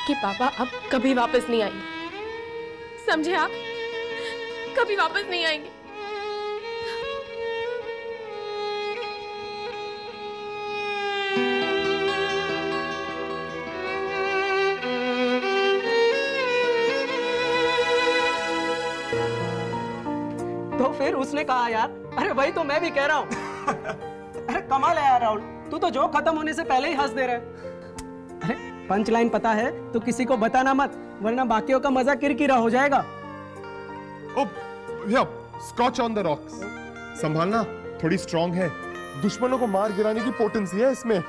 कि पापा अब कभी वापस नहीं आएंगे। समझे आप? कभी वापस नहीं आएंगे। तो फिर उसने कहा यार, अरे वही तो मैं भी कह रहा हूँ। अरे कमाल है यार राहुल, तू तो जोक खत्म होने से पहले ही हंस दे रहा है। अरे पंच लाइन पता है तो किसी को बताना मत, वरना बाकियों का मजा किरकिरा हो जाएगा। ओ भैया, स्कॉच ऑन द रॉक्स। संभालना, थोड़ी स्ट्रांग है, दुश्मनों को मार गिराने की पोटेंसी है इसमें।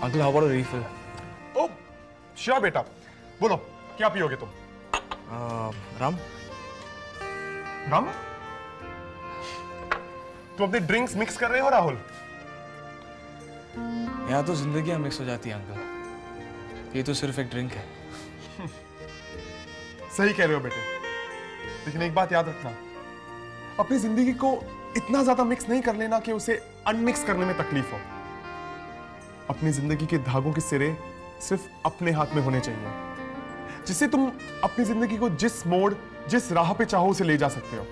Uncle, how about a refill? Oh sure बेटा, बोलो क्या पियोगे तुम? रम। रम? तुम अपने ड्रिंक्स मिक्स कर रहे हो राहुल? यहाँ तो जिंदगियां मिक्स हो जाती है अंकल, ये तो सिर्फ एक ड्रिंक है। सही कह रहे हो बेटे, लेकिन एक बात याद रखना, अपनी जिंदगी को इतना ज्यादा मिक्स नहीं कर लेना कि उसे अनमिक्स करने में तकलीफ हो। अपनी जिंदगी के धागों के सिरे सिर्फ अपने हाथ में होने चाहिए, जिससे तुम अपनी जिंदगी को जिस मोड़, जिस राह पे चाहो उसे ले जा सकते हो।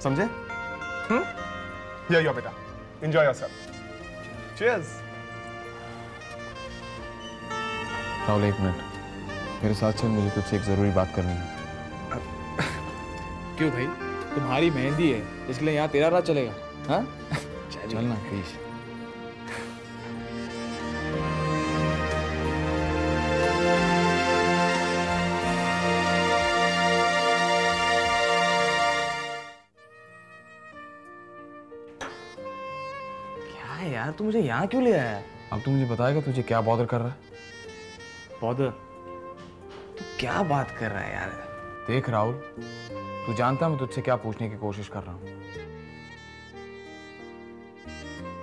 समझे? या बेटा, एंजॉय योरसेल्फ। चीयर्स। राहुल, एक मिनट, मेरे साथ चल, मुझे तुझसे एक जरूरी बात करनी है। क्यों भाई, तुम्हारी मेहंदी है इसलिए यहाँ तेरा राह चलेगा? हाँ चलना प्लीज। क्या है यार, तू मुझे यहाँ क्यों ले आया? अब तू मुझे बताएगा तुझे क्या बॉदर कर रहा है? बॉदर? तू क्या बात कर रहा है यार? देख राहुल, तू जानता है मैं तुझसे क्या पूछने की कोशिश कर रहा हूं।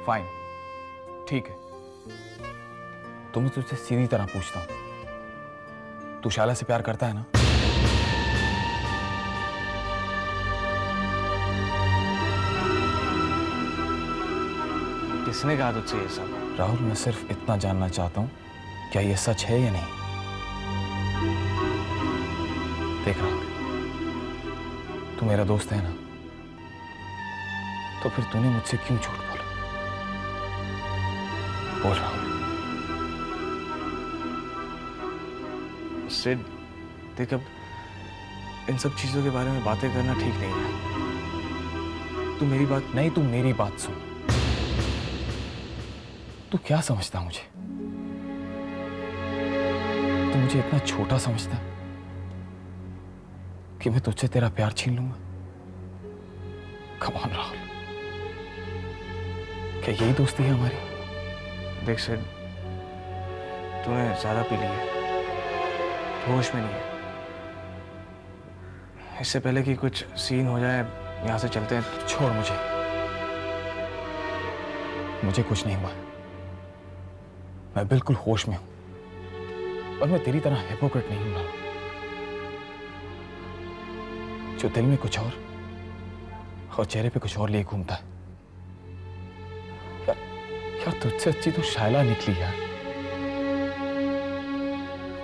फाइन, ठीक है, तो मैं तुझसे सीधी तरह पूछता हूं, तू शाला से प्यार करता है ना? किसने कहा तुझसे ये सब? राहुल, मैं सिर्फ इतना जानना चाहता हूं, क्या ये सच है या नहीं? देख राहुल, तू मेरा दोस्त है ना, तो फिर तूने मुझसे क्यों झूठ बोला? बोल राहुल। सिड, देख, अब इन सब चीजों के बारे में बातें करना ठीक नहीं है। तू मेरी बात नहीं, तू मेरी बात सुन। तू क्या समझता मुझे? तू मुझे इतना छोटा समझता कि मैं तुझसे तेरा प्यार छीन लूंगा? कम ऑन राहुल, क्या यही दोस्ती है हमारी? देख सिड, तूने ज्यादा पी ली है, होश में नहीं है। इससे पहले कि कुछ सीन हो जाए, यहां से चलते हैं। छोड़ मुझे कुछ नहीं हुआ, मैं बिल्कुल होश में हूं, और मैं तेरी तरह हिपोक्रेट नहीं हूं राहुल, जो दिल में कुछ और चेहरे पे कुछ और लिए घूमता है। यार तुझसे अच्छी तो शायला निकली यार,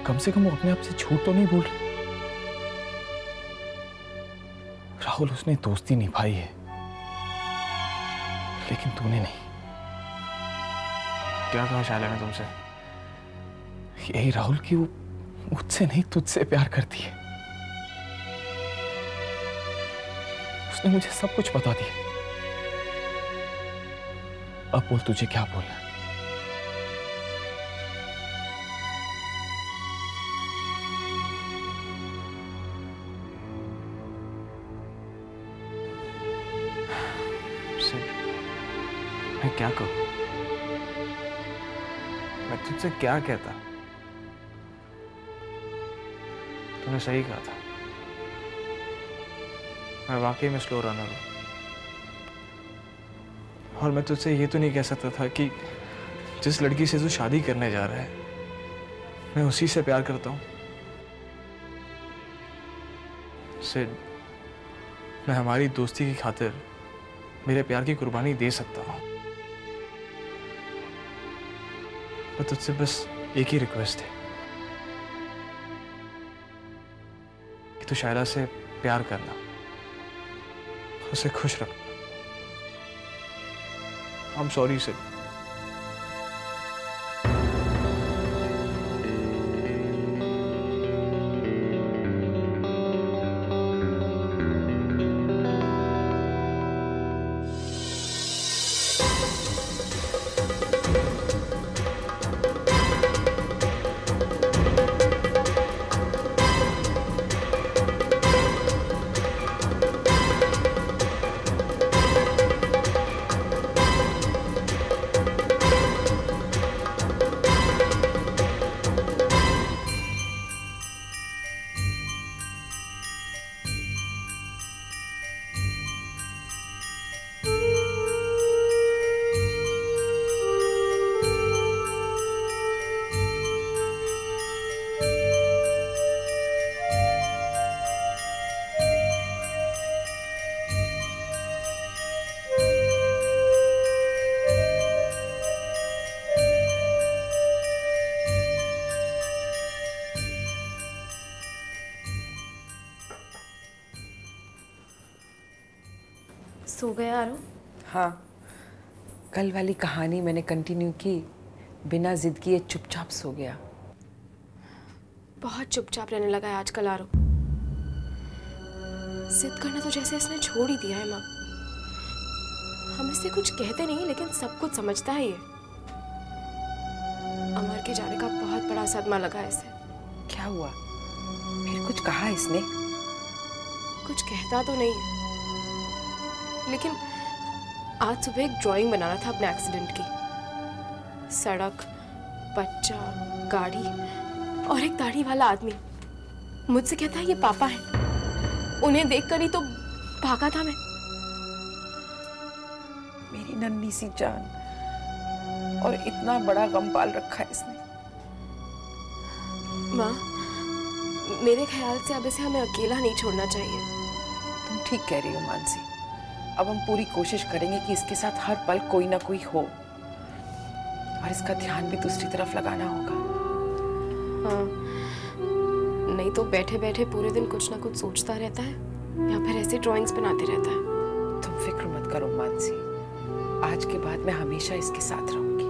कम से कम वो अपने आप से झूठ तो नहीं बोल रही। राहुल, उसने दोस्ती निभाई है, लेकिन तूने नहीं। क्या कहा शायला ने तुमसे? यही राहुल कि वो मुझसे नहीं तुझसे प्यार करती है। उसने मुझे सब कुछ बता दिया। अब बोल, तुझे क्या बोलना है? मैं क्या कहूं? मैं तुझसे क्या कहता? तूने सही कहा था, मैं वाकई में स्लो रनर हूं। और मैं तुझसे ये तो नहीं कह सकता था कि जिस लड़की से तू शादी करने जा रहा है मैं उसी से प्यार करता हूं। सिड, मैं हमारी दोस्ती की खातिर मेरे प्यार की कुर्बानी दे सकता हूं। मैं तुझसे बस एक ही रिक्वेस्ट है कि तू शायरा से प्यार करना, उसे खुश रखना। I'm sorry, Sid. सो गया आरो? हाँ, कल वाली कहानी मैंने कंटिन्यू की, बिना जिद किए चुपचाप सो गया। बहुत चुपचाप रहने लगा है आजकल आरो। जिद करना तो जैसे इसने छोड़ ही दिया है माँ। हम इससे कुछ कहते नहीं लेकिन सब कुछ समझता है ये। अमर के जाने का बहुत बड़ा सदमा लगा है इसे। क्या हुआ? फिर कुछ कहा इसने? कुछ कहता तो नहीं है, लेकिन आज सुबह एक ड्राइंग बनाना था अपने एक्सीडेंट की। सड़क, बच्चा, गाड़ी और एक दाढ़ी वाला आदमी। मुझसे कहता है ये पापा हैं। उन्हें देखकर ही तो भागा था मैं। मेरी नन्ही सी जान, और इतना बड़ा गम पाल रखा है इसने। माँ, मेरे ख्याल से अब इसे हमें अकेला नहीं छोड़ना चाहिए। तुम ठीक कह रही हो मानसी। अब हम पूरी कोशिश करेंगे कि इसके साथ हर पल कोई ना कोई हो, और इसका ध्यान भी दूसरी तरफ लगाना होगा। हाँ, नहीं तो बैठे बैठे पूरे दिन कुछ ना कुछ सोचता रहता है या फिर ऐसे ड्राइंग्स बनाते रहता है। तुम फिक्र मत करो मानसी, आज के बाद मैं हमेशा इसके साथ रहूंगी।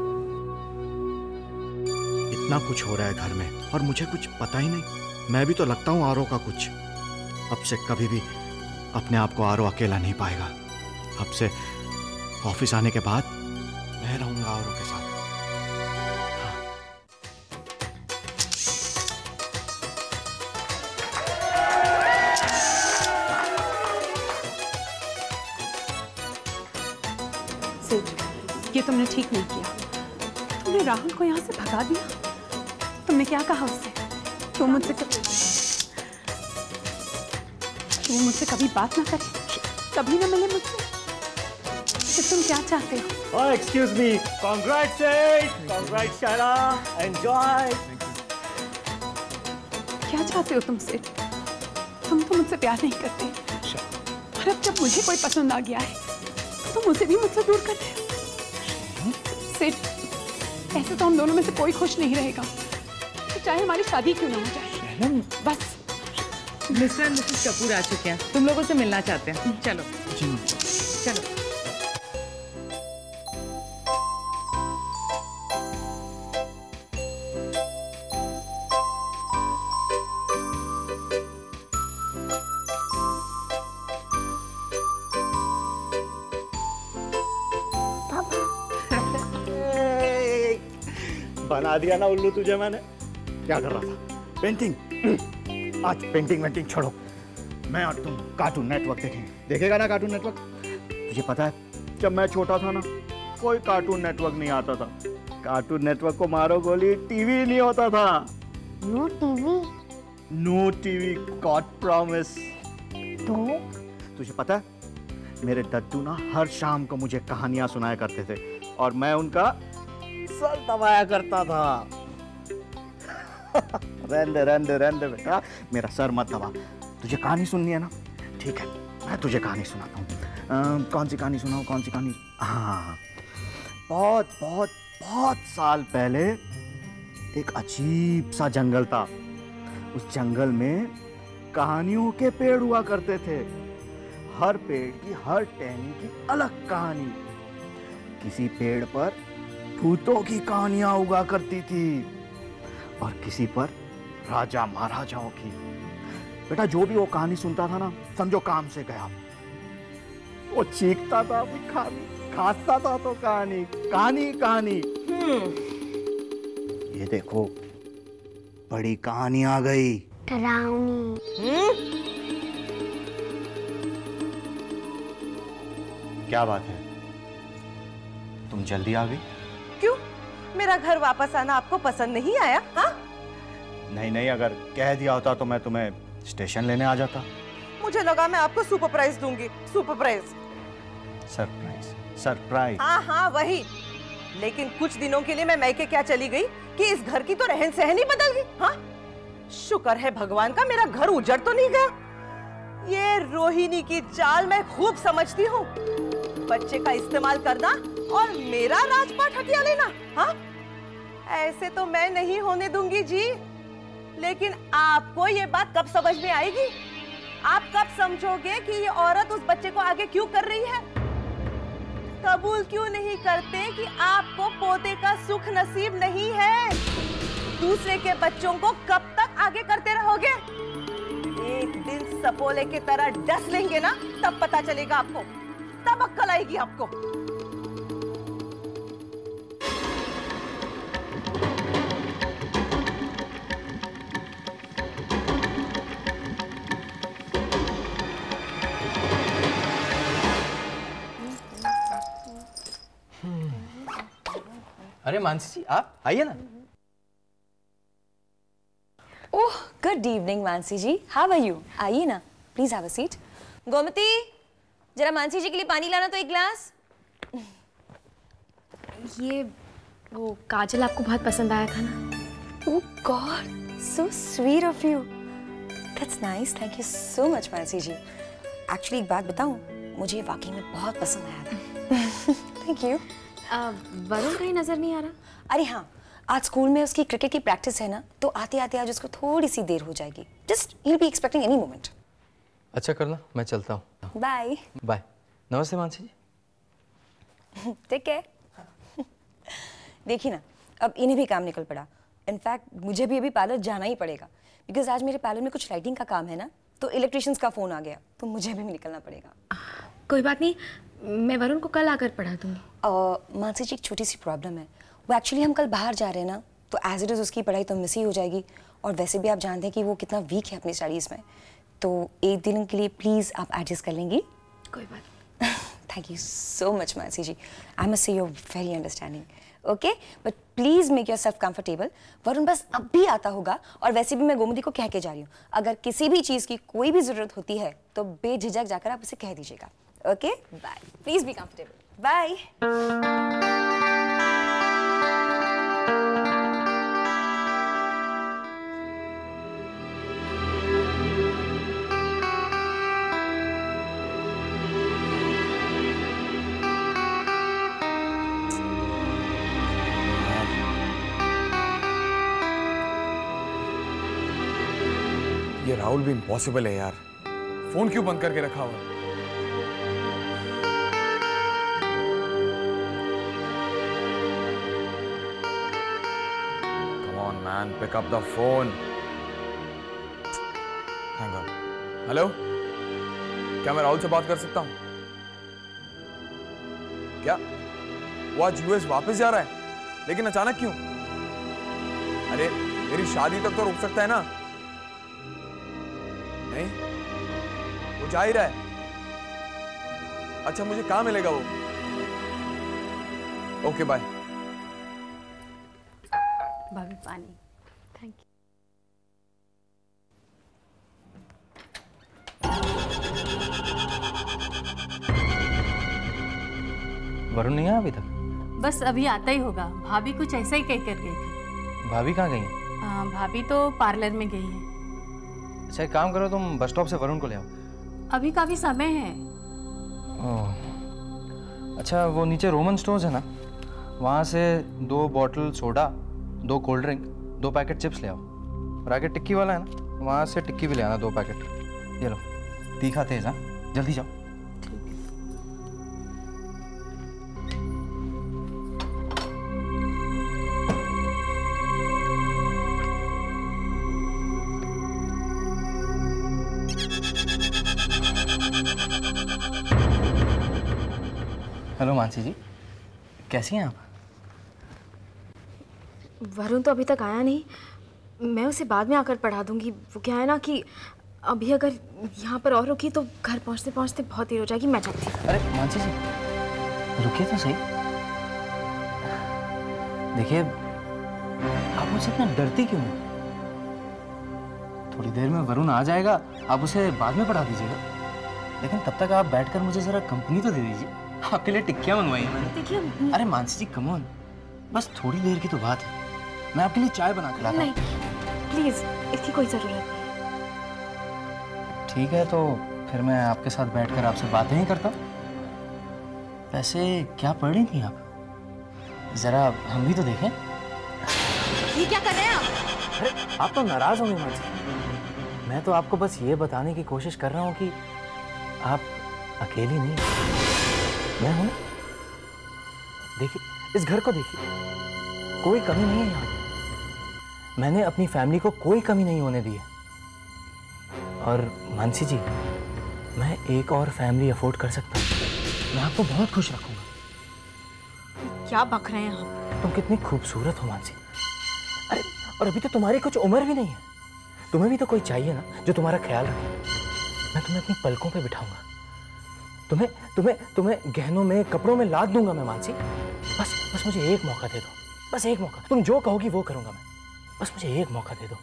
इतना कुछ हो रहा है घर में और मुझे कुछ पता ही नहीं। मैं भी तो लगता हूँ आरो का कुछ। अब से कभी भी अपने आप को आरो अकेला नहीं पाएगा। अब से ऑफिस आने के बाद मैं रहूंगा आरो के साथ। सिड, ये तुमने ठीक नहीं किया। तुमने राहुल को यहाँ से भगा दिया। तुमने क्या कहा उससे? तुम मुझसे कभी बात ना करे, कभी ना मिले मुझसे। तो तुम क्या चाहते हो? Oh, excuse me. Congrats, Sid. Congrats, Shaila. Enjoy. क्या चाहते हो तुम सिड? तुम तो मुझसे प्यार नहीं करते, और अब जब मुझे कोई पसंद आ गया है तो तुम उसे भी मुझसे दूर करते हो। सिड, ऐसे तो हम दोनों में से कोई खुश नहीं रहेगा, तो चाहे हमारी शादी क्यों ना हो जाए। बस। मिस्टर एंड मिसेस कपूर आ चुके हैं, तुम लोगों से मिलना चाहते हैं। चलो चलो। बना दिया ना उल्लू तुझे मैंने। क्या कर रहा था? पेंटिंग। आज पेंटिंग वेंटिंग छोड़ो, मैं और तुम कार्टून नेटवर्क देखेंगे। देखेगा ना कार्टून नेटवर्क? तुझे पता है जब मैं छोटा था ना, कोई कार्टून नेटवर्क नहीं आता था। कार्टून नेटवर्क को मारो गोली, टीवी नहीं होता था। No TV? No TV, god promise. तो तुझे पता है मेरे दद्दू ना हर शाम को मुझे कहानियां सुनाया करते थे और मैं उनका सर दबाया करता था। रहने बेटा, मेरा सर मत दबा। तुझे कहानी सुननी है ना? ठीक है, मैं तुझे कहानी सुनाता हूँ। कौन सी कहानी सुनाऊँ? कौन सी कहानी? हाँ, बहुत बहुत बहुत साल पहले एक अजीब सा जंगल था। उस जंगल में कहानियों के पेड़ हुआ करते थे। हर पेड़ की, हर टहनी की अलग कहानी। किसी पेड़ पर भूतों की कहानियां उगा करती थी और किसी पर राजा महाराजाओं की। बेटा जो भी वो कहानी सुनता था ना, समझो काम से गया। वो चीखता था अपनी कहानी, खांसता था तो कहानी कहानी कहानी। ये देखो, बड़ी कहानी आ गई। डरावनी। क्या बात है, तुम जल्दी आ गई? क्यों? मेरा घर वापस आना आपको पसंद नहीं आया? हाँ? नहीं नहीं, अगर कह दिया होता तो मैं तुम्हें स्टेशन लेने आ जाता। मुझे लगा मैं आपको सुपर प्राइज दूंगी। Super prize? Surprise surprise. हाँ हाँ वही। लेकिन कुछ दिनों के लिए मैं मैके क्या चली गई कि इस घर की तो रहन सहन ही बदल गई। हाँ, शुक्र है भगवान का मेरा घर उजड़ तो नहीं गया। ये रोहिणी की चाल मैं खूब समझती हूँ। बच्चे का इस्तेमाल करना और मेरा राजपाट हटिया लेना। हाँ, ऐसे तो मैं नहीं होने दूंगी जी। लेकिन आपको ये बात कब समझ में आएगी? आप कब समझोगे कि ये औरत उस बच्चे को आगे क्यों कर रही है? कबूल क्यों नहीं करते कि आपको पोते का सुख नसीब नहीं है? दूसरे के बच्चों को कब तक आगे करते रहोगे? एक दिन सपोले की तरह डस लेंगे ना, तब पता चलेगा आपको, तब अक्ल आएगी आपको। अरे मानसी जी, आप आइए ना। Oh, good evening Mansi ji, how are you? आइए ना, please have a seat. Gomti, जरा मानसी जी के लिए पानी लाना तो एक ग्लास। ये वो काजल आपको बहुत पसंद आया था ना? Oh God, so sweet of you. That's nice, thank you so much Mansi ji. Actually एक बात बताऊं, मुझे वाकई में बहुत पसंद आया था। Thank you. वरुण कहीं नजर नहीं आ रहा? अरे हाँ, आज स्कूल में उसकी क्रिकेट की प्रैक्टिस है ना, तो आते आते आज उसको थोड़ी सी देर हो जाएगी। Just he'll be expecting any moment. अच्छा करना, मैं चलता हूँ। Bye bye. नमस्ते मानसी जी। ठीक है। देखिए ना, अब इन्हें भी काम निकल पड़ा। इनफैक्ट मुझे भी अभी पार्लर जाना ही पड़ेगा, बिकॉज आज मेरे पार्लर में कुछ लाइटिंग का काम है ना, तो इलेक्ट्रिशियंस का फोन आ गया, तो मुझे भी निकलना पड़ेगा। कोई बात नहीं, मैं वरुण को कल आकर पढ़ा दूंगी। मानसी जी, एक छोटी सी प्रॉब्लम है। वो एक्चुअली हम कल बाहर जा रहे हैं ना, तो एज इट इज़ उसकी पढ़ाई तो मिस ही हो जाएगी। और वैसे भी आप जानते हैं कि वो कितना वीक है अपनी स्टडीज़ में। तो एक दिन के लिए प्लीज़ आप एडजस्ट कर लेंगी? कोई बात नहीं। Thank you so much Mansi ji, I must say you are very understanding. Okay, but please make yourself comfortable. Varun बस अब भी आता होगा, और वैसे भी मैं गोमती को कह के जा रही हूँ, अगर किसी भी चीज़ की कोई भी ज़रूरत होती है तो बेझिझक जाकर आप उसे कह दीजिएगा। Okay, bye. Please be comfortable. Bye. ये राहुल भी इम्पॉसिबल है यार, फोन क्यों बंद करके रखा हुआ है? Come on man, pick up the phone. Hang on. Hello, क्या मैं राहुल से बात कर सकता हूँ? क्या वो आज यूएस वापस जा रहा है? लेकिन अचानक क्यों? अरे मेरी शादी तक तो रुक सकता है ना? नहीं, वो जा ही रहा है। अच्छा, मुझे कहाँ मिलेगा वो? Okay bye. भाभी पानी। Thank you. वरुण नहीं आया अभी तक? बस अभी आता ही होगा। भाभी कुछ ऐसा ही कह कर गई थी। भाभी कहाँ गई हैं? भाभी तो पार्लर में गई है। अच्छा एक काम करो, तुम बस स्टॉप से वरुण को ले आओ। अभी काफी समय है। ओह अच्छा, वो नीचे रोमन स्टोर्स है ना, वहाँ से 2 bottle soda, 2 cold drink, 2 packet chips ले आओ। और आगे टिक्की वाला है ना, वहाँ से टिक्की भी ले आना 2 पैकेट। ये लो, तीखा तेज। हाँ जल्दी जाओ। हेलो मानसी जी, कैसी हैं आप? वरुण तो अभी तक आया नहीं, मैं उसे बाद में आकर पढ़ा दूंगी। वो क्या है ना कि अभी अगर यहाँ पर और रुकी तो घर पहुँचते पहुँचते बहुत देर हो जाएगी। मैं जाती हूँ। अरे मानसी जी रुकिए तो सही। देखिए आप मुझसे इतना डरती क्यों हैं? थोड़ी देर में वरुण आ जाएगा, आप उसे बाद में पढ़ा दीजिएगा, लेकिन तब तक आप बैठकर मुझे जरा कंपनी तो दे दीजिए। आपके लिए टिक्कियाँ मंगवाई हैं मैंने। देखिए अरे मानसी जी कम ऑन, बस थोड़ी देर की तो बात है, मैं आपके लिए चाय बना के लाता हूँ। नहीं प्लीज, इसकी कोई जरूरत नहीं। ठीक है, तो फिर मैं आपके साथ बैठकर आपसे बातें ही करता हूँ। वैसे क्या पढ़ रही थी आप? जरा हम भी तो देखें। ये क्या कर रहे हैं आप? अरे आप तो नाराज होंगे मानसी, मैं तो आपको बस ये बताने की कोशिश कर रहा हूँ कि आप अकेली नहीं, मैं हूं। देखिए इस घर को देखिए, कोई कमी नहीं है यहाँ। मैंने अपनी फैमिली को कोई कमी नहीं होने दी है। और मानसी जी, मैं एक और फैमिली अफोर्ड कर सकता हूँ। मैं आपको बहुत खुश रखूंगा। क्या बक रहे हैं आप? तुम कितनी खूबसूरत हो मानसी। अरे और अभी तो तुम्हारी कुछ उम्र भी नहीं है, तुम्हें भी तो कोई चाहिए ना जो तुम्हारा ख्याल रखे। मैं तुम्हें अपनी पलकों पे बिठाऊंगा, तुम्हें तुम्हें तुम्हें गहनों में, कपड़ों में लाद दूंगा मैं मानसी। बस मुझे एक मौका दे दो, बस एक मौका। तुम जो कहोगी वो करूंगा मैं, बस मुझे एक मौका दे दो।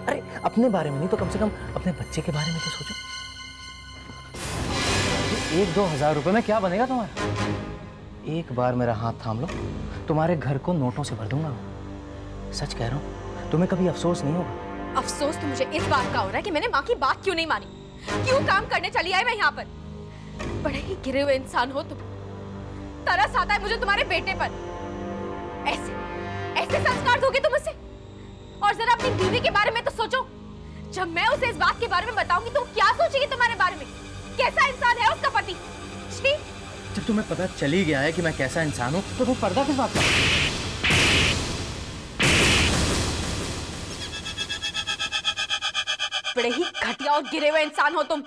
अरे अपने बारे में नहीं तो कम से कम अपने बच्चे के बारे में तो सोचो। 1-2 हज़ार रुपए में क्या बनेगा तुम्हारा? एक बार मेरा हाथ थाम लो, तुम्हारे घर को नोटों से भर दूंगा। सच कह रहा हूँ, तुम्हें कभी अफसोस नहीं होगा। अफसोस तो मुझे इस बात का हो रहा है कि मैंने माँ की बात क्यों नहीं मानी। क्यों काम करने चली आई मैं यहाँ पर? बड़े ही गिरे हुए इंसान हो तुम। तरस आता है मुझे तुम्हारे बेटे पर। ऐसे संस्कार दोगे तुम उसे? और जरा अपनी बीवी के बारे में तो सोचो। जब मैं उसे इस बात के बारे में बताऊंगी तो क्या सोचेगी तुम्हारे बारे में? कैसा इंसान है उसका पति? छी! जब तुम्हें पता चल ही गया है कि मैं कैसा इंसान हूँ तो तुम पर्दा किस बात का? बड़े ही घटिया और गिरे हुए इंसान हो तुम।